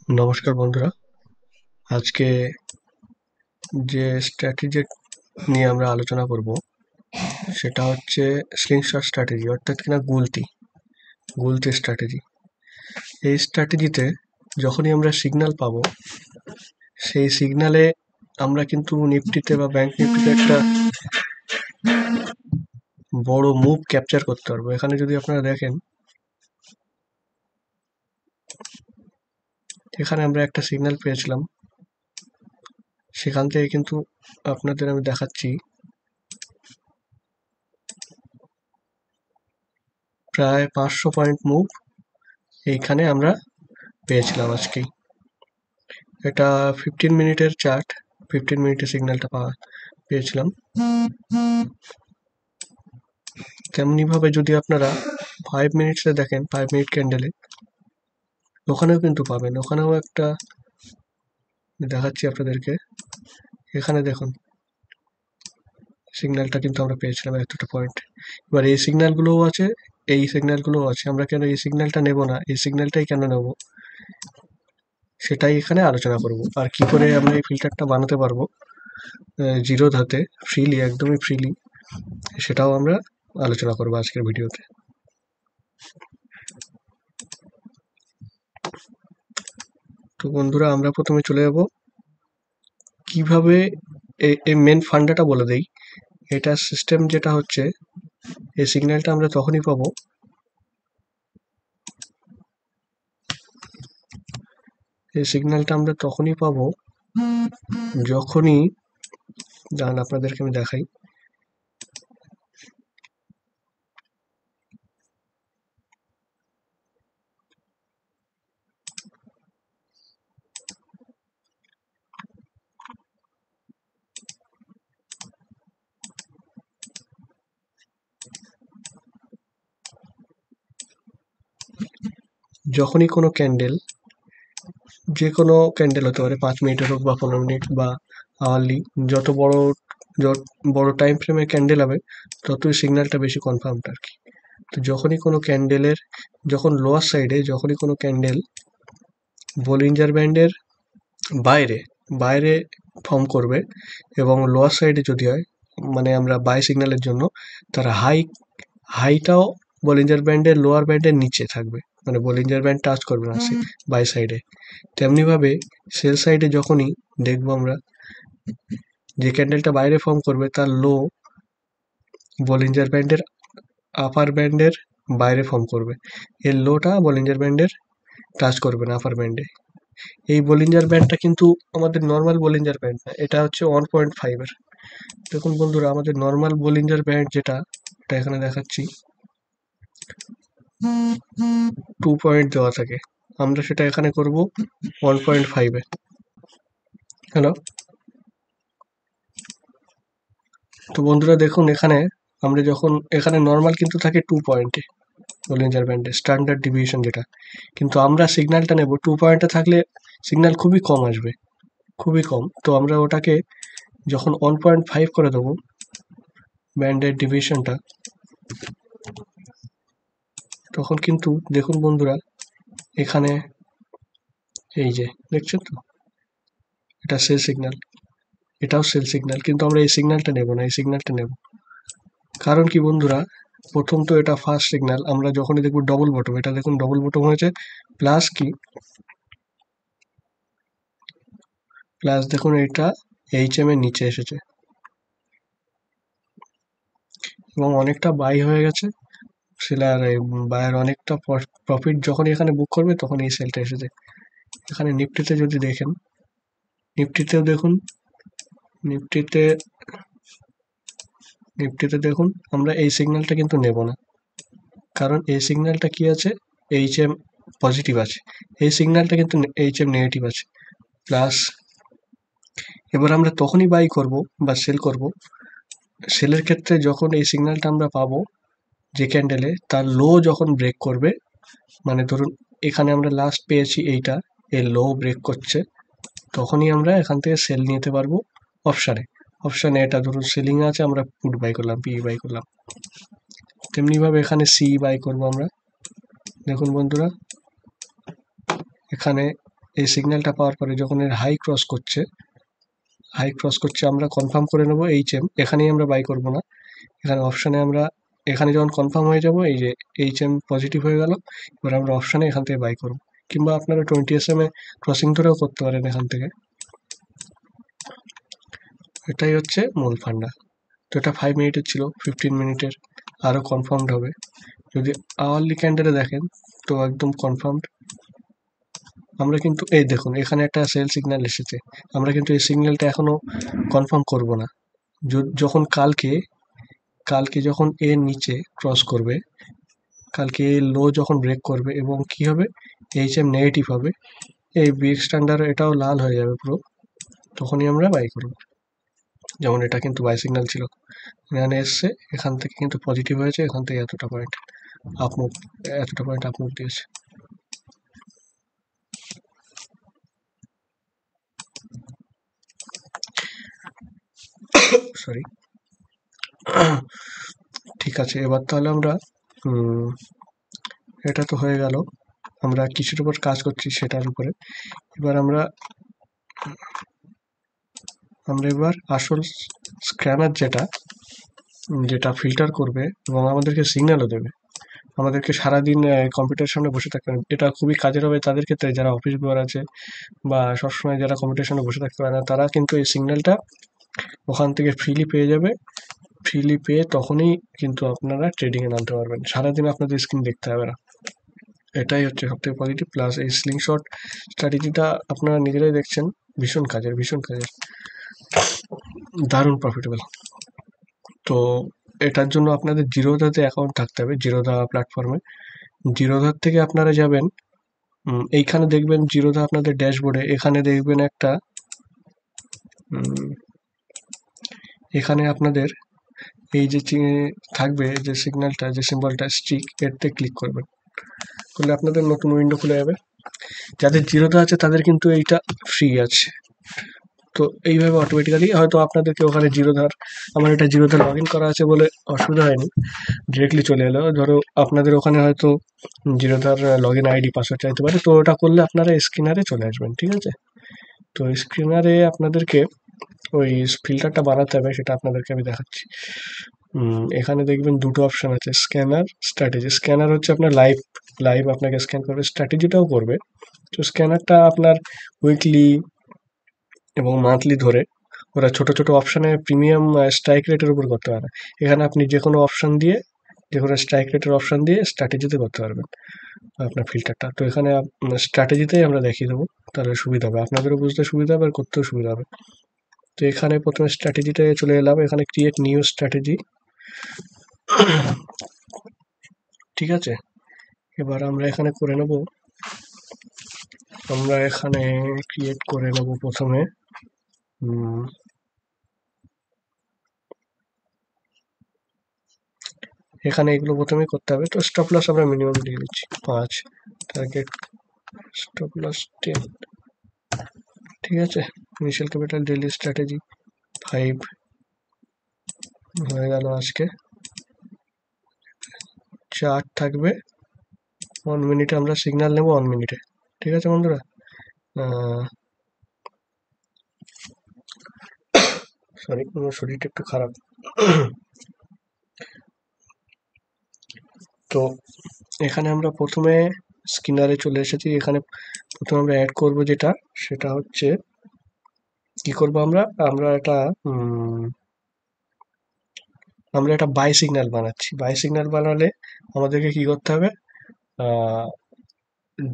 নমস্কার বন্ধুরা, আজকে যে স্ট্র্যাটেজি নিয়ে আমরা আলোচনা করব সেটা হচ্ছে স্লিংশট স্ট্র্যাটেজি, অর্থাৎ কিনা গুলতি স্ট্র্যাটেজি। এই স্ট্র্যাটেজিতে যখনই আমরা সিগন্যাল পাবো, সেই সিগন্যালে আমরা কিন্তু নিফটিতে বা ব্যাংক নিফটিতে একটা বড় মুভ ক্যাপচার করতে পারবো। এখানে যদি আপনারা দেখেন, এখানে আমরা একটা সিগন্যাল পেয়েছিলাম, সেখান থেকে কিন্তু আপনাদের আমি দেখাচ্ছি প্রায় 500 পয়েন্ট মুভ এইখানে আমরা পেয়েছিলাম আজকেই। এটা 15 মিনিটের চার্ট, 15 মিনিটের সিগন্যালটা পেয়েছিলাম। তেমনি ভাবে যদি আপনারা 5 মিনিটসে দেখেন, 5 মিনিট ক্যান্ডেলে ওখানেও কিন্তু পাবেন। ওখানেও একটা দেখাচ্ছি আপনাদেরকে, এখানে দেখুন সিগন্যালটা কিন্তু আমরা পেয়েছিলাম এতটা পয়েন্ট। এবার এই সিগন্যালগুলোও আছে, এই সিগন্যালগুলোও আছে। আমরা কেন এই সিগন্যালটা নেব না, এই সিগন্যালটাই কেন নেব, সেটাই এখানে আলোচনা করব। আর কি করে আমরা এই ফিল্টারটা বানাতে পারবো জিরো ধাতে, ফ্রিলি, একদমই ফ্রিলি, সেটাও আমরা আলোচনা করবো আজকের ভিডিওতে। তো বন্ধুরা, আমরা প্রথমে চলে যাব কিভাবে এই মেন ফান্ডাটা বলে দেই। এটা সিস্টেম যেটা হচ্ছে, এই সিগন্যালটা আমরা তখনই পাবো, যখনই দাঁড়ান আপনাদেরকে আমি দেখাই। যখনই কোনো ক্যান্ডেল, যে কোনো ক্যান্ডেল হতে পারে, 5 মিনিটের হোক বা 15 মিনিট বা আওয়ারলি, যত বড় টাইম ফ্রেমের ক্যান্ডেল হবে ততই সিগন্যালটা বেশি কনফার্মড আর কি। তো যখনই কোনো ক্যান্ডেলের, যখন লোয়ার সাইডে যখনই কোনো ক্যান্ডেল বলিঞ্জার ব্যান্ডের বাইরে বাইরে ফর্ম করবে, এবং লোয়ার সাইডে যদি হয়, মানে আমরা বাই সিগন্যালের জন্য তার হাইটাও বলিঞ্জার ব্যান্ডের লোয়ার ব্যান্ডের নিচে থাকবে, মানে বলিঞ্জার ব্যান্ড টাচ করবে না সে বাই সাইডে। তেমনিভাবে সেল সাইডে যখনই দেখবো আমরা যে ক্যান্ডেলটা বাইরে ফর্ম করবে তার লো বলিঞ্জার ব্যান্ডের আপার ব্যান্ডের বাইরে ফর্ম করবে, এর লোটা বলিঞ্জার ব্যান্ডের টাচ করবে না আপার ব্যান্ডে। এই বলিঞ্জার ব্যান্ডটা কিন্তু আমাদের নর্মাল বলিঞ্জার ব্যান্ড না, এটা হচ্ছে 1.5 এর। দেখুন বন্ধুরা, আমাদের নর্মাল বলিঞ্জার ব্যান্ড যেটা, এটা এখানে দেখাচ্ছি 2 পয়েন্ট দেওয়া থাকে, আমরা সেটা এখানে করব 1.5 এ। হ্যালো, তো বন্ধুরা দেখুন, এখানে আমরা যখন এখানে নর্মাল কিন্তু থাকে 2 পয়েন্টে বলিঞ্জার ব্যান্ডে, স্ট্যান্ডার্ড ডিভিয়েশন যেটা, কিন্তু আমরা সিগন্যালটা নেব 2 পয়েন্টে থাকলে সিগন্যাল খুবই কম আসবে, খুবই কম। তো আমরা ওটাকে যখন 1.5 করে দেবো ব্যান্ডের ডিভিশনটা, তখন কিন্তু দেখুন বন্ধুরা, এখানে এই যে দেখছেন তো, এটা সেল সিগন্যাল, এটাও সেল সিগন্যাল, কিন্তু আমরা এই সিগন্যালটা নেব না, এই সিগন্যালটা নেব। কারণ কি বন্ধুরা, প্রথম তো এটা ফার্স্ট সিগন্যাল, আমরা যখনই দেখবো ডবল বটম, এটা দেখুন ডবল বটম হয়েছে, প্লাস কি, প্লাস দেখুন এটা এইচএম এর নিচে এসেছে এবং অনেকটা বাই হয়ে গেছে। সেলার বায়ার অনেকটা প্রফিট যখন এখানে বুক করবে তখন এই সেলটা এসেছে। এখানে নিফটিতে যদি দেখেন, নিফটিতেও দেখুন, নিফটিতে নিফটিতে দেখুন আমরা এই সিগন্যালটা কিন্তু নেব না, কারণ এই সিগন্যালটা কি আছে, এইচএম পজিটিভ আছে, এই সিগন্যালটা কিন্তু এইচএম নেগেটিভ আছে। প্লাস এবার আমরা তখনই বাই করব বা সেল করব, সেলের ক্ষেত্রে যখন এই সিগন্যালটা আমরা পাবো যে ক্যান্ডেলে তার লো যখন ব্রেক করবে, মানে ধরুন এখানে আমরা লাস্ট পেয়েছি এইটা, এই লো ব্রেক করছে, তখনই আমরা এখান থেকে সেল নিতে পারবো অপশানে। অপশানে এটা ধরুন সেলিং আছে, আমরা পুট বাই করলাম, পি বাই করলাম। তেমনিভাবে এখানে সি বাই করবো আমরা। দেখুন বন্ধুরা, এখানে এই সিগন্যালটা পাওয়ার পরে যখন এর হাই ক্রস করছে আমরা কনফার্ম করে নেবো HM, এখানেই আমরা বাই করব না, এখানে অপশানে আমরা এখানে যখন কনফার্ম হয়ে যাব এই যে HM পজিটিভ হয়ে গেল, এবার আমরা অপশানে এখান থেকে বাই করব, কিংবা আপনারা 20 SM এ ক্রসিং ধরেও করতে পারেন এখান থেকে। এটাই হচ্ছে মূল ফান্ডা। তো এটা 5 মিনিটের ছিল, 15 মিনিটের আরও কনফার্মড হবে। যদি আওয়ারলি ক্যান্ডেলে দেখেন তো একদম কনফার্মড। আমরা কিন্তু এই দেখুন এখানে একটা সেল সিগন্যাল এসেছে, আমরা কিন্তু এই সিগন্যালটা এখনো কনফার্ম করব না। যখন কালকে যখন এর নিচে ক্রস করবে, কালকে লো যখন ব্রেক করবে এবং কি হবে, HM নেগেটিভ হবে, এই বিগ স্ট্যান্ডার্ড এটাও লাল হয়ে যাবে পুরো, তখনই আমরা বাই করব। যেমন এটা কিন্তু বাই সিগন্যাল ছিল, এখানে এসছে, এখান থেকে কিন্তু পজিটিভ হয়েছে, এখান থেকে এতটা পয়েন্ট আপমুভ দিয়েছে। সরি। ঠিক আছে, এবার তাহলে আমরা এটা তো হয়ে গেল, আমরা কিছুর উপর কাজ করছি সেটার উপরে। এবার আমরা এবার আসল স্ক্যানার যেটা ফিল্টার করবে এবং আমাদেরকে সিগন্যালও দেবে, আমাদেরকে সারাদিন কম্পিউটারের সামনে বসে থাকতে হবে। এটা খুবই কাজের হবে তাদের ক্ষেত্রে যারা অফিস গোয়ার আছে বা সবসময় যারা কম্পিউটারের সামনে বসে থাকতে পারে না, তারা কিন্তু এই সিগন্যালটা ওখান থেকে ফ্রিলি পেয়ে যাবে। ফ্রিলি পেয়ে তখনই কিন্তু আপনারা ট্রেডিংয়ে নামতে পারবেন, সারাদিন আপনাদের স্ক্রিন দেখতে হবে না। এটাই হচ্ছে সবথেকে পজিটিভ। প্লাস এই স্লিংশট স্ট্র্যাটেজিটা আপনারা নিজেরাই দেখছেন, ভীষণ কাজের, দারুণ প্রফিটেবল। তো এটার জন্য আপনাদের জিরোধাতে অ্যাকাউন্ট থাকতে হবে, জিরোধা প্ল্যাটফর্মে। জিরোধার থেকে আপনারা যাবেন, এইখানে দেখবেন জিরোধা আপনাদের ড্যাশবোর্ডে, এখানে দেখবেন একটা এখানে আপনাদের এই যে থাকবে যে সিগন্যালটা, যে সিম্বলটা স্ট্রিক, এরতে ক্লিক করবেন, করলে আপনাদের নতুন উইন্ডো খুলে যাবে। যাদের জিরোধা আছে তাদের কিন্তু এইটা ফ্রি আছে। তো এইভাবে অটোমেটিক্যালি হয়তো আপনাদেরকে ওখানে আমার এটা জিরোধা লগ ইন করা আছে বলে অসুবিধা হয়নি, ডিরেক্টলি চলে এলো। ধরো আপনাদের ওখানে হয়তো জিরোধার লগ ইন আইডি পাসওয়ার্ড চাইতে পারে, তো ওটা করলে আপনারা স্ক্রিনারে চলে আসবেন, ঠিক আছে। তো স্ক্রিনারে আপনাদেরকে ওই ফিল্টারটা বানাতে হবে, সেটা আপনাদেরকে আমি দেখাচ্ছি। এখানে দেখবেন দুটো অপশন আছে, স্ক্যানার, স্ট্র্যাটেজি। স্ক্যানার হচ্ছে আপনার লাইভ আপনাকে স্ক্যান করবে, স্ট্র্যাটেজিটাও করবে। তো স্ক্যানারটা আপনার উইকলি এবং মান্থলি ধরে ওরা ছোট ছোট অপশানে প্রিমিয়াম স্ট্রাইক রেটের উপর করতে পারে। এখানে আপনি যে কোনো অপশান দিয়ে, যে কোনো স্ট্রাইক রেটের অপশান দিয়ে স্ট্র্যাটেজিতে করতে পারবেন আপনার ফিল্টারটা। তো এখানে স্ট্র্যাটেজিতেই আমরা দেখিয়ে দেবো, তাহলে সুবিধা হবে, আপনাদেরও বুঝতে সুবিধা হবে আর করতেও সুবিধা হবে। তো এখানে প্রথমে স্ট্র্যাটেজিতে চলে এলাম, এখানে ক্রিয়েট নিউ স্ট্র্যাটেজি, ঠিক আছে। এবার আমরা এখানে ক্রিয়েট করে নেব প্রথমে এখানে এগুলো প্রথমে করতে হবে। তো স্টপ লস আমরা মিনিমাম দিয়ে দিচ্ছি 5, টার্গেট স্টপ লস 10, ঠিক আছে। ইনিশিয়াল ক্যাপিটাল, ডেইলি স্ট্র্যাটেজি 5 হয়ে গেল। আজকে চার্ট থাকবে 1 মিনিটে, আমরা সিগন্যাল নেব 1 মিনিটে, ঠিক আছে বন্ধুরা। সরি, আমার শরীরটা একটু খারাপ। তো এখানে আমরা প্রথমে স্ক্রিনারে চলে এসেছি। এখানে প্রথমে আমরা অ্যাড করব সেটা হচ্ছে কি করব, আমরা একটা বাই সিগন্যাল বানাচ্ছি। বাই সিগন্যাল বানালে আমাদেরকে কি করতে হবে,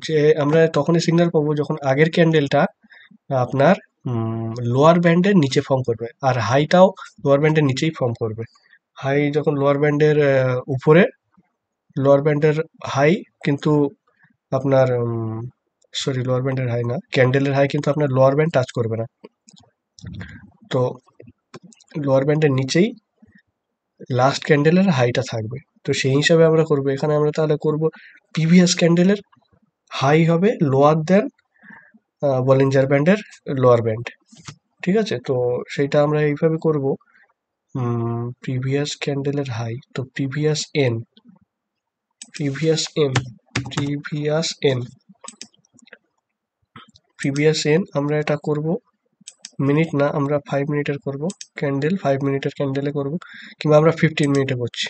যে আমরা তখনই সিগন্যাল পাবো যখন আগের ক্যান্ডেলটা আপনার লোয়ার ব্যান্ডের নিচে ফর্ম করবে, আর হাইটাও লোয়ার ব্যান্ডের নিচেই ফর্ম করবে। হাই যখন লোয়ার ব্যান্ডের উপরে, লোয়ার ব্যান্ডের হাই কিন্তু আপনার লোয়ার ব্যান্ডের হাই না, ক্যান্ডেলের হাই কিন্তু আপনার লোয়ার ব্যান্ড টাচ করবে না। তো লোয়ার ব্যান্ডের নিচেই লাস্ট ক্যান্ডেলের হাইটা থাকবে। তো সেই হিসাবে আমরা করবো, এখানে আমরা তাহলে করব প্রিভিয়াস ক্যান্ডেলের হাই হবে লোয়ার দেন বলিঞ্জার ব্যান্ডের লোয়ার ব্যান্ড, ঠিক আছে। তো সেইটা আমরা এইভাবে করব, প্রিভিয়াস ক্যান্ডেলের হাই, তো প্রিভিয়াস এন, প্রিভিয়াস এন আমরা এটা করব মিনিট না, আমরা 5 মিনিটের করব ক্যান্ডেল, 5 মিনিটের ক্যান্ডেলে করব, কিংবা আমরা 15 মিনিটে করছি।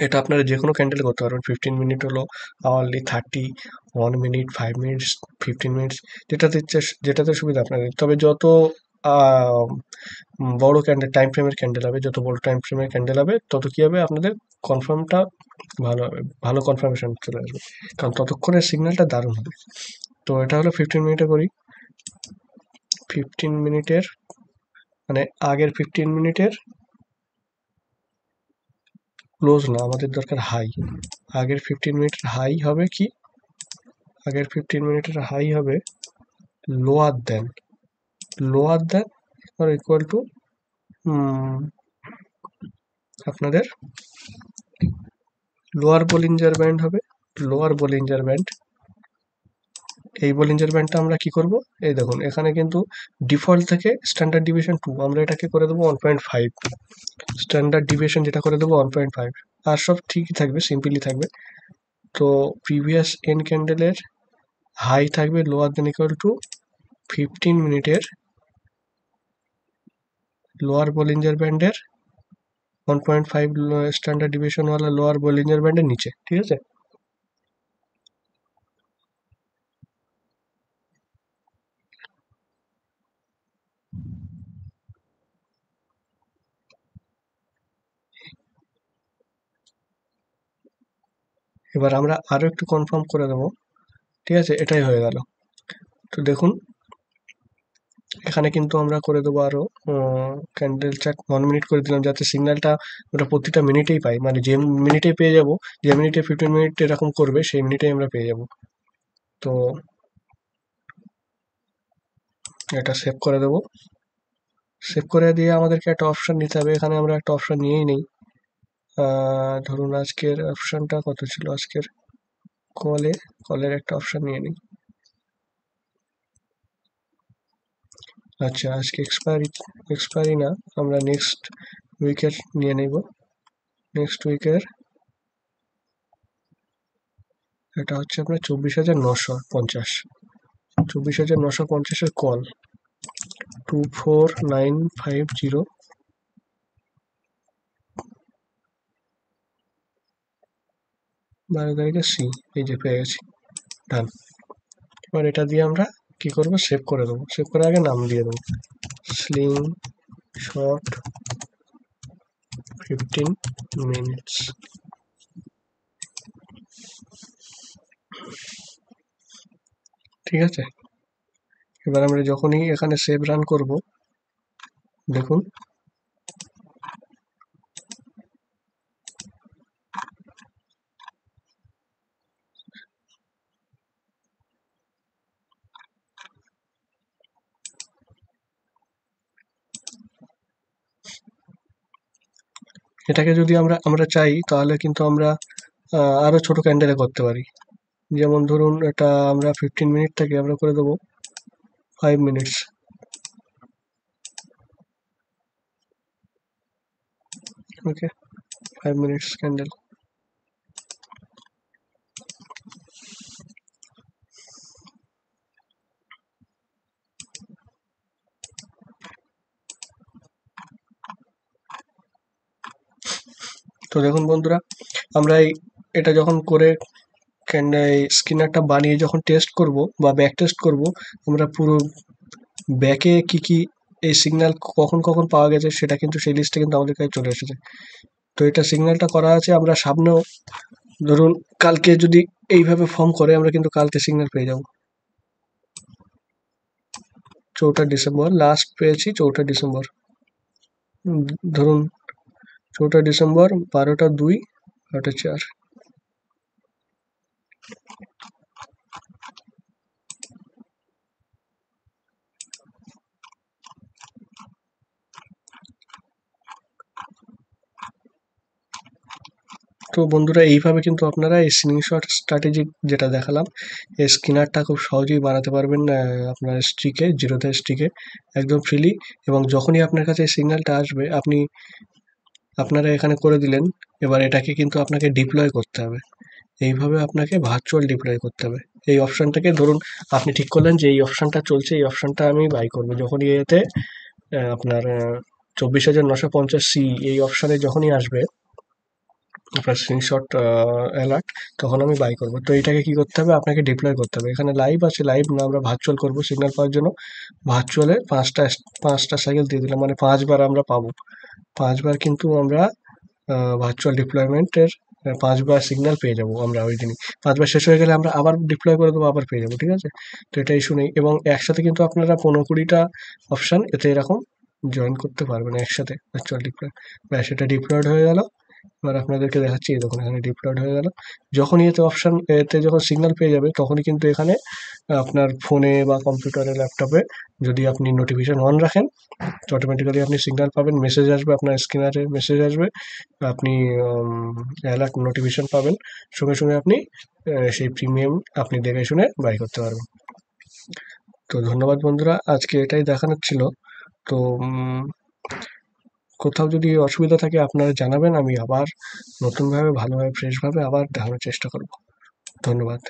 এটা আপনারা যে কোনো ক্যান্ডেলে করতে পারবেন। 15 মিনিট হলো আওয়ারলি, 30, 1 মিনিট, 5 মিনিটস, 15 মিনিটস, যেটাতে সুবিধা আপনাদের। তবে যত বড় ক্যান্ডেল, টাইম ফ্রেমের ক্যান্ডেল হবে, যত বড় টাইম ফ্রেমের ক্যান্ডেল হবে তত কি হবে, আপনাদের কনফার্মটা ভালো হবে, ভালো কনফার্মেশন চলে আসবে, কারণ ততক্ষণের সিগন্যালটা দারুণ হবে। তো এটা হলো 15 মিনিটে করি। 15 মিনিটের মানে আগের 15 মিনিটের ক্লোজ না, আমাদের দরকার হাই। আগের 15 মিনিটের হাই হবে কি, আগের 15 মিনিটের হাই হবে lower than or equal to আপনাদের লোয়ার বলিঞ্জার ব্যান্ড হবে। লোয়ার বলিঞ্জার ব্যান্ড, এই বলিঞ্জার ব্যান্ডটা আমরা কি করব, এই দেখুন এখানে কিন্তু ডিফল্ট থেকে স্ট্যান্ডার্ড ডিভিয়েশন 2, আমরা এটাকে করে দেবো 1.5, স্ট্যান্ডার্ড ডিভিয়েশন যেটা করে দেবো 1.5, আর সব ঠিকই থাকবে, সিম্পলি থাকবে। তো প্রিভিয়াস এন ক্যান্ডেলের হাই থাকবে লোয়ার দেন ইকুয়াল টু 15 মিনিটের লোয়ার বলিঞ্জার ব্যান্ডের 1.5 স্ট্যান্ডার্ড ডিভিয়েশনওয়ালা লোয়ার বলিঞ্জার ব্যান্ডের নিচে, ঠিক আছে। এবার আমরা আরো একটু কনফার্ম করে দেবো, ঠিক আছে, এটাই হয়ে গেল। তো দেখুন এখানে কিন্তু আমরা করে দেবো আরো ক্যান্ডেল চার্ট 1 মিনিট করে দিলাম, যাতে সিগন্যালটা ওটা প্রতিটা মিনিটেই পাই, মানে যে মিনিটে পেয়ে যাব, যে মিনিটে 15 মিনিট এরকম করবে সেই মিনিটেই আমরা পেয়ে যাব। তো এটা সেভ করে দেবো। সেভ করে দিয়ে আমাদেরকে একটা অপশন নিতে হবে, এখানে আমরা একটা অপশন নিয়েই নেই। ধরুন আজকের অপশনটা কত ছিল, আজকের কলের একটা অপশন নিয়ে নিই। আচ্ছা, আজকে এক্সপায়ারি না, আমরা নেক্সট উইকের নিয়ে নেব। নেক্সট উইকের এটা হচ্ছে আপনার 24,950, 24,950-এর কল 24950, 12 তারিখে সি, এই যে পেয়ে গেছি, ডান। এবার এটা দিয়ে আমরা কি করব, সেভ করে দেবো। সেভ করে আগে নাম দিয়ে দেবো, স্লিং শর্ট 15 মিনিটস। ঠিক আছে, এবার আমরা যখনই এখানে সেভ রান করব, দেখুন এটাকে যদি আমরা চাই তাহলে কিন্তু আমরা আরো ছোট ক্যান্ডেলে করতে পারি। যেমন ধরুন এটা আমরা 15 মিনিট থেকে আমরা করে দেবো 5 মিনিটস। ওকে, 5 মিনিটস ক্যান্ডেল। তো দেখুন বন্ধুরা, আমরা এটা যখন করে স্ক্যানারটা বানিয়ে যখন টেস্ট করব বা ব্যাক টেস্ট করব, আমরা পুরো ব্যাকে কি কি এই সিগন্যাল কখন কখন পাওয়া গেছে সেটা কিন্তু সেই লিস্টে কিন্তু আমাদের কাছে চলে এসেছে। তো এটা সিগন্যালটা করা আছে, আমরা সামনেও ধরুন কালকে যদি এইভাবে ফর্ম করে, আমরা কিন্তু কালকে সিগন্যাল পেয়ে যাব। 4 ডিসেম্বর লাস্ট পেয়েছি, 4 ডিসেম্বর, ধরুন 4 ডিসেম্বর 12টা 2, 12টা 4। তো বন্ধুরা এইভাবে কিন্তু আপনারা এই স্ক্রিনশট স্ট্র্যাটেজি যেটা দেখালাম, এই স্ক্যানারটা খুব সহজেই বানাতে পারবেন আপনার স্ট্রিকে, জিরোধা স্ট্রিকে, একদম ফ্রিলি। এবং যখনই আপনার কাছে এই সিগন্যালটা আসবে, আপনারা এখানে করে দিলেন, এবার এটাকে কিন্তু আপনাকে ডিপ্লয় করতে হবে। এইভাবে আপনাকে ভার্চুয়াল ডিপ্লয় করতে হবে। এই অপশনটাকে ধরুন আপনি ঠিক করলেন যে এই অপশনটা চলছে, এই অপশনটা আমি বাই করবো। যখনই এতে আপনার 24,950 সি এই অপশানে যখনই আসবে আপনার স্ক্রিনশট অ্যালার্ট, তখন আমি বাই করবো। তো এটাকে কি করতে হবে, আপনাকে ডিপ্লয় করতে হবে। এখানে লাইভ আছে, লাইভ না আমরা ভার্চুয়াল করবো সিগন্যাল পাওয়ার জন্য। ভার্চুয়ালে পাঁচটা সাইকেল দিয়ে দিলাম, মানে 5 বার আমরা পাবো। 5 বার কিন্তু আমরা ভার্চুয়াল ডিপ্লয়মেন্টের 5 বার সিগন্যাল পেয়ে যাবো আমরা ওই দিনই। 5 বার শেষ হয়ে গেলে আমরা আবার ডিপ্লয় করে দেবো, আবার পেয়ে যাবো, ঠিক আছে? তো এটা ইস্যু নেই। এবং একসাথে কিন্তু আপনারা 15-20টা অপশান এতে এরকম জয়েন করতে পারবেন একসাথে ভার্চুয়াল ডিপ্লয়। ব্যাস, এটা ডিপ্লয়েড হয়ে গেল। এবার আপনাদেরকে দেখাচ্ছি, এই দেখুন এখানে ডিপ্লয়েড হয়ে গেল। যখনই এতে অপশান এতে যখন সিগন্যাল পেয়ে যাবে, তখনই কিন্তু এখানে আপনার ফোনে বা কম্পিউটারে, ল্যাপটপে যদি আপনি নোটিফিকেশন অন রাখেন, তো অটোমেটিক্যালি আপনি সিগন্যাল পাবেন, মেসেজ আসবে, আপনার স্ক্রিনারে মেসেজ আসবে, আপনি অ্যালার্ট নোটিফিকেশন পাবেন। সঙ্গে সঙ্গে আপনি সেই প্রিমিয়াম আপনি দেখে শুনে বাই করতে পারবেন। তো ধন্যবাদ বন্ধুরা, আজকে এটাই দেখানোর ছিল। তো কোথাও যদি অসুবিধা থাকে আপনারা জানাবেন, আমি আবার নতুনভাবে ভালোভাবে ফ্রেশভাবে আবার দেখানোর চেষ্টা করব। ধন্যবাদ।